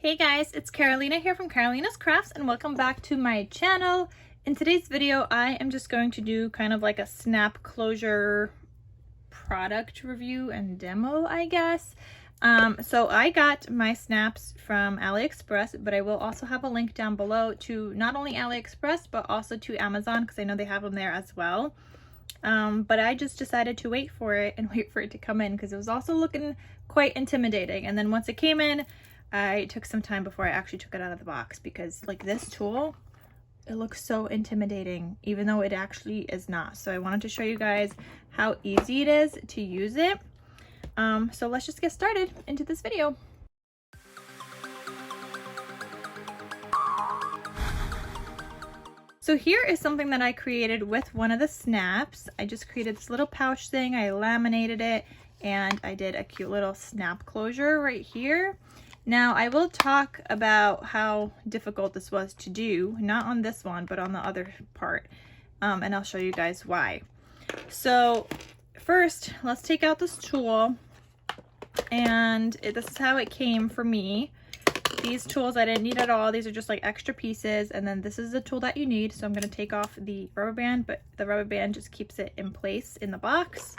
Hey guys, it's Carolina here from KarolinasKrafts and welcome back to my channel. In today's video, I am just going to do kind of like a snap closure product review and demo, I guess. So I got my snaps from AliExpress, but I will also have a link down below to not only AliExpress, but also to Amazon because I know they have them there as well. But I just decided to wait for it to come in because it was also looking quite intimidating. And then once it came in, I took some time before I actually took it out of the box because like this tool, it looks so intimidating even though it actually is not. So I wanted to show you guys how easy it is to use it. So let's just get started into this video. So here is something that I created with one of the snaps. I just created this little pouch thing, I laminated it, and I did a cute little snap closure right here. Now I will talk about how difficult this was to do, not on this one, but on the other part, and I'll show you guys why. So first, let's take out this tool, and this is how it came for me. These tools I didn't need at all. These are just like extra pieces, and then this is the tool that you need. So I'm going to take off the rubber band, but the rubber band just keeps it in place in the box.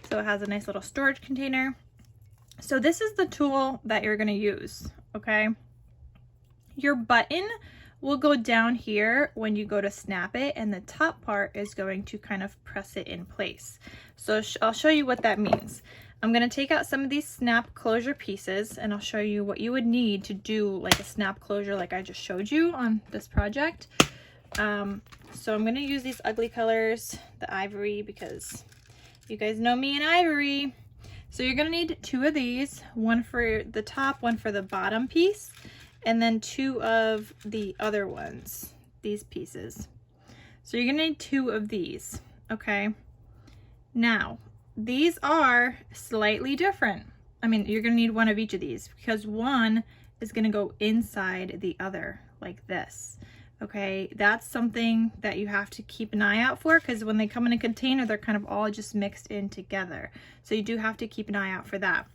So it has a nice little storage container. So this is the tool that you're going to use, okay? Your button will go down here when you go to snap it, and the top part is going to kind of press it in place. So I'll show you what that means. I'm going to take out some of these snap closure pieces, and I'll show you what you would need to do like a snap closure like I just showed you on this project. So I'm going to use these ugly colors, the ivory, because you guys know me in ivory. So you're going to need two of these, one for the top, one for the bottom piece, and then two of the other ones, these pieces. So you're going to need two of these, okay? Now, these are slightly different. I mean, you're going to need one of each of these because one is going to go inside the other like this. Okay, that's something that you have to keep an eye out for because when they come in a container, they're kind of all just mixed in together. So you do have to keep an eye out for that.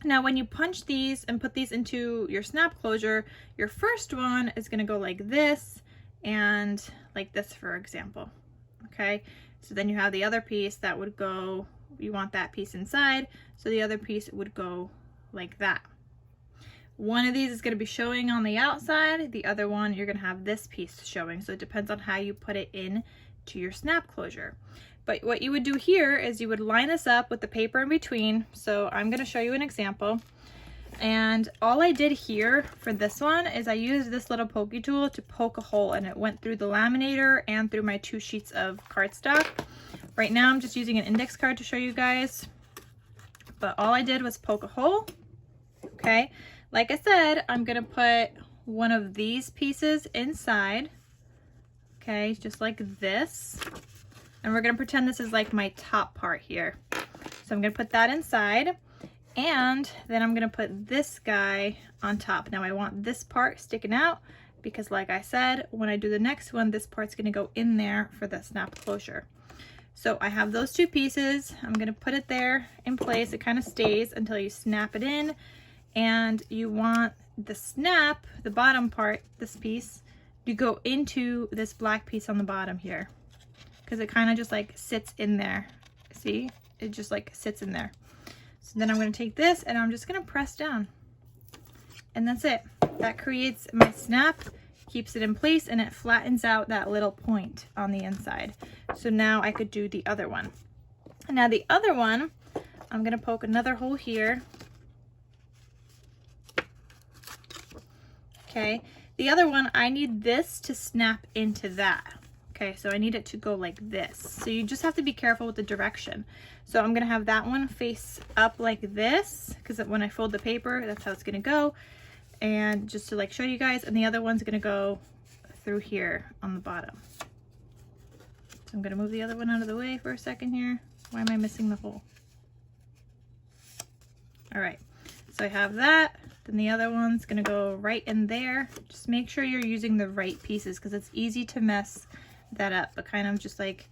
Now, when you punch these and put these into your snap closure, your first one is going to go like this and like this, for example. Okay, so then you have the other piece that would go, you want that piece inside, so the other piece would go like that. One of these is going to be showing on the outside, the other one you're going to have this piece showing, so it depends on how you put it in to your snap closure. But what you would do here is you would line this up with the paper in between. So I'm going to show you an example, and all I did here for this one is I used this little pokey tool to poke a hole, and it went through the laminator and through my 2 sheets of cardstock. Right now I'm just using an index card to show you guys, but all I did was poke a hole. Okay, like I said, I'm gonna put one of these pieces inside, okay, just like this, and we're gonna pretend this is like my top part here. So I'm gonna put that inside, and then I'm gonna put this guy on top. Now I want this part sticking out because like I said, when I do the next one, this part's gonna go in there for the snap closure. So I have those 2 pieces. I'm gonna put it there in place. It kind of stays until you snap it in, and you want the snap, the bottom part, this piece, to go into this black piece on the bottom here because it kind of just like sits in there. See, it just like sits in there. So then I'm going to take this and I'm just going to press down, and that's it. That creates my snap, keeps it in place, and it flattens out that little point on the inside. So now I could do the other one. And now the other one, I'm going to poke another hole here. Okay, the other one, I need this to snap into that. Okay, so I need it to go like this. So you just have to be careful with the direction. So I'm gonna have that one face up like this, because when I fold the paper, that's how it's gonna go. And just to like show you guys, and the other one's gonna go through here on the bottom. So I'm gonna move the other one out of the way for a second here. Why am I missing the hole? All right, so I have that. Then the other one's gonna go right in there. Just make sure you're using the right pieces because it's easy to mess that up, but kind of just like,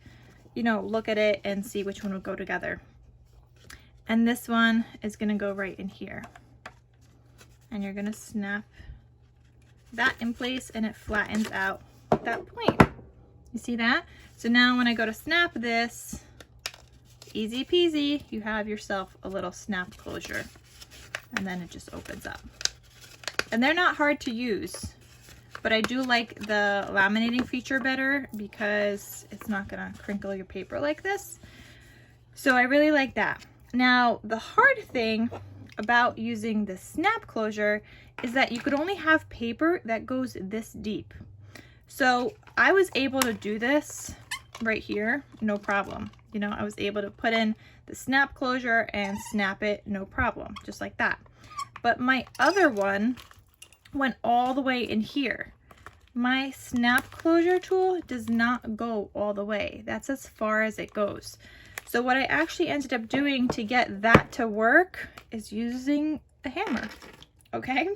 you know, look at it and see which one will go together. And this one is gonna go right in here. and you're gonna snap that in place and it flattens out that point. You see that? So now when I go to snap this, easy peasy, you have yourself a little snap closure, and then it just opens up. And they're not hard to use, but I do like the laminating feature better because it's not gonna crinkle your paper like this. So I really like that. Now, the hard thing about using the snap closure is that you could only have paper that goes this deep. So I was able to do this right here, no problem. You know, I was able to put in the snap closure and snap it, no problem, just like that. But my other one went all the way in here. My snap closure tool does not go all the way. That's as far as it goes. So what I actually ended up doing to get that to work is using a hammer, okay?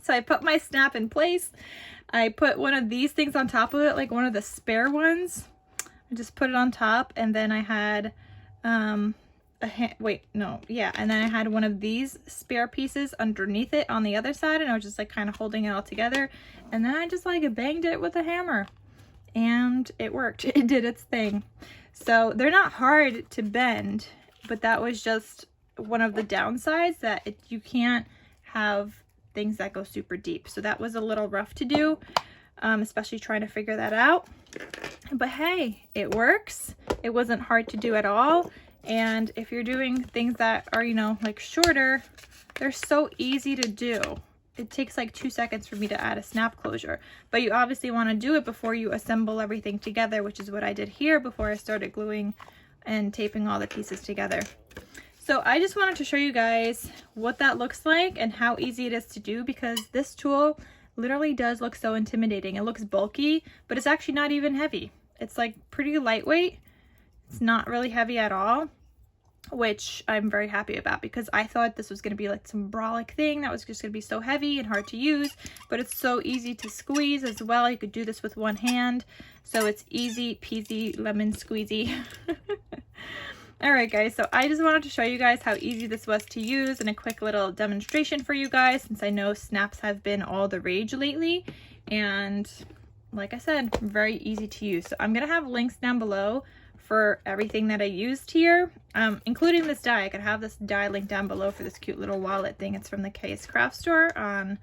So I put my snap in place. I put one of these things on top of it, like one of the spare ones. I just put it on top, and then I had and then I had one of these spare pieces underneath it on the other side, and I was just like kind of holding it all together, and then I just like banged it with a hammer, and it worked. It did its thing. So they're not hard to bend, but that was just one of the downsides, that you can't have things that go super deep. So that was a little rough to do, especially trying to figure that out. But hey, it works. It wasn't hard to do at all. And if you're doing things that are, you know, like shorter, they're so easy to do. It takes like 2 seconds for me to add a snap closure, but you obviously want to do it before you assemble everything together, which is what I did here before I started gluing and taping all the pieces together. So I just wanted to show you guys what that looks like and how easy it is to do, because this tool literally does look so intimidating. It looks bulky, but it's actually not even heavy. It's like pretty lightweight. It's not really heavy at all, which I'm very happy about, because I thought this was going to be like some brolic thing that was just going to be so heavy and hard to use, but it's so easy to squeeze as well. You could do this with one hand, so it's easy peasy lemon squeezy. All right, guys, so I just wanted to show you guys how easy this was to use, and a quick little demonstration for you guys, since I know snaps have been all the rage lately, and like I said, very easy to use. So I'm going to have links down below for everything that I used here, including this die. I could have this die link down below for this cute little wallet thing. It's from the KarolinasKrafts store on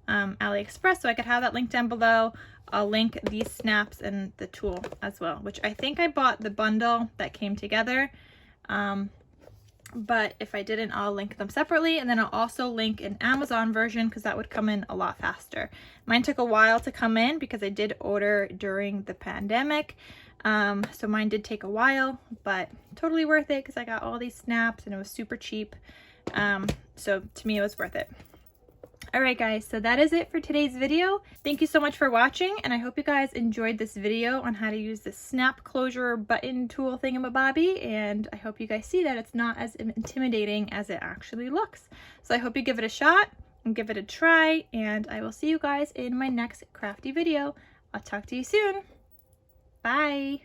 AliExpress, so I could have that link down below. I'll link these snaps and the tool as well, which I think I bought the bundle that came together. But if I didn't, I'll link them separately, and then I'll also link an Amazon version, because that would come in a lot faster. Mine took a while to come in because I did order during the pandemic. So mine did take a while, but totally worth it because I got all these snaps and it was super cheap. So to me, it was worth it. All right, guys, so that is it for today's video. Thank you so much for watching, and I hope you guys enjoyed this video on how to use the snap closure button tool thingamabobby, and I hope you guys see that it's not as intimidating as it actually looks. So I hope you give it a shot and give it a try, and I will see you guys in my next crafty video. I'll talk to you soon. Bye.